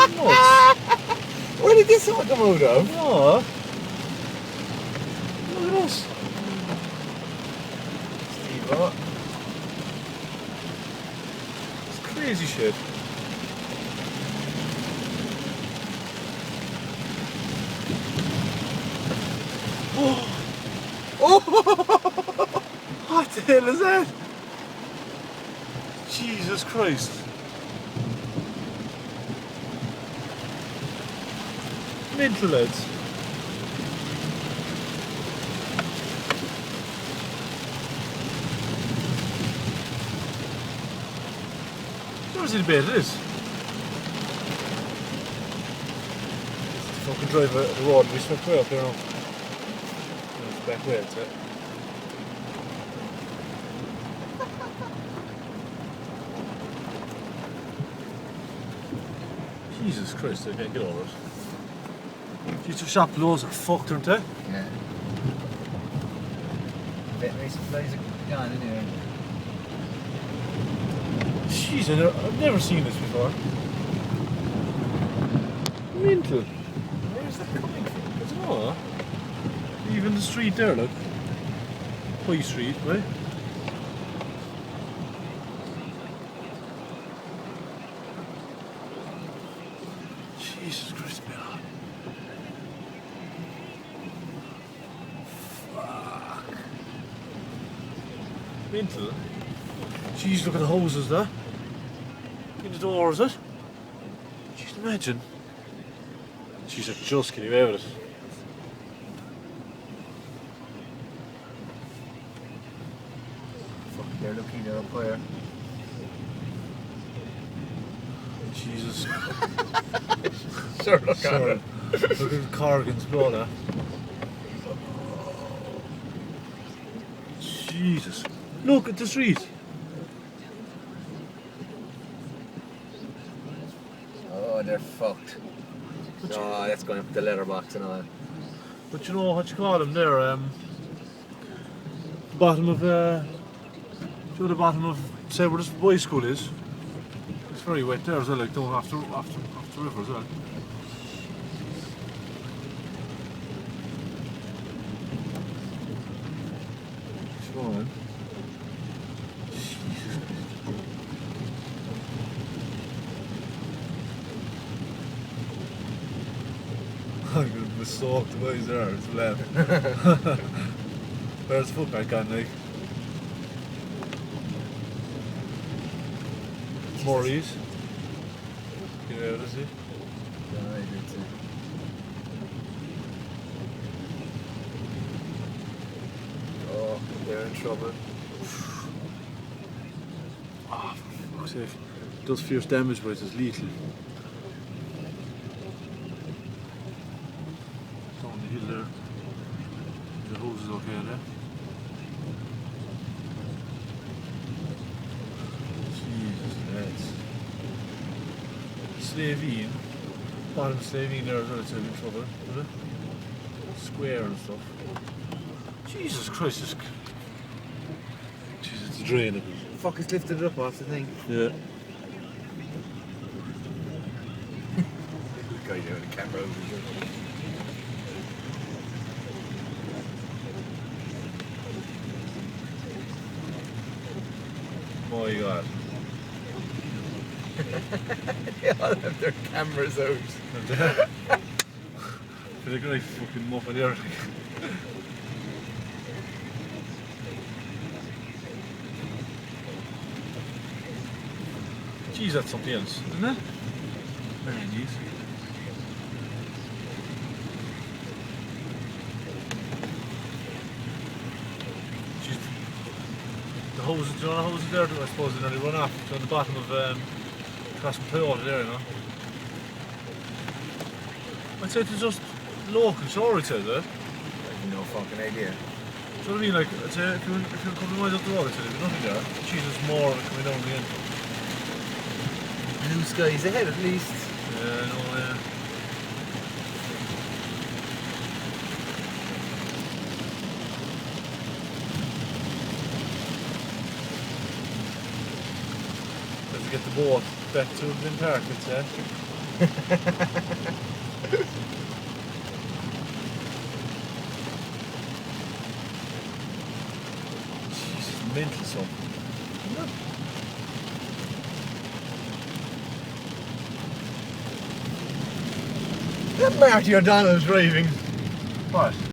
Nuts. Where did this all come out of? Oh. Look at this. Steve-O. It's crazy shit. Oh. Oh! What the hell is that? Jesus Christ. Mental lads. Where's the bed it is? Fucking drive the road and we swept way up here now. It's back way, that's it. Jesus Christ, I can't get over it. These shop loads are fucked, aren't they? Yeah. Veterinary supplies are gone anyway. Jeez, I've never seen this before. Mental. Where is that coming from? I don't know. Even the street there, look. High Street, right? Jesus Christ, man. Fuck. Mental. Jeez, look at the hoses there. In the door, is it? Jeez, imagine. Jeez, I just getting away with it. Fuck, they're looking, they're up higher. Jesus. Sure, look at Sorry. it. Look at the Corrigan's blood, eh? Jesus. Look at the street. Oh, they're fucked. Oh, that's going up the letterbox and all that. But you know what you call them there? Bottom of, the bottom of, say where this boys' school is. It's very wet there as well, like down after the river as well. Come on. I'm going to be soaked away there, it's laughing. Where's the footback gone, like? Maurice. Get out, is he? Yeah, I did too. Oh, they're in trouble. Ah, for fuck's sake. Does fierce damage, but it's lethal. Down the hill there. The hose is okay there. Jesus, lads. Slavine. Bottom Slavine there as well, it's in trouble, isn't it? Square and stuff. Jesus Christ, this. Jesus, it's draining. Fuck, it's lifted it up off the thing. Yeah. The guy there with the camera over here. My God. They all have their cameras out. They're gonna fucking muffin there. Jeez, that's something else, isn't it? Very neat. Jeez. The hoses, do you know the hoses there, I suppose, they nearly run off. They're on the bottom of Castle Toyota there, you know. I'd say it's just local shore, I'd say, is it? I have no fucking idea. Do you know what I mean? Like, I'd say if you're a couple of miles up the road, I'd say there'd be nothing there. Jesus, more of it coming down again. Blue skies ahead at least. Yeah, I know, yeah. Let's get the boat back to Lynn Park, I'd say. Jesus, mental something. That Marty O'Donnell's driving. What?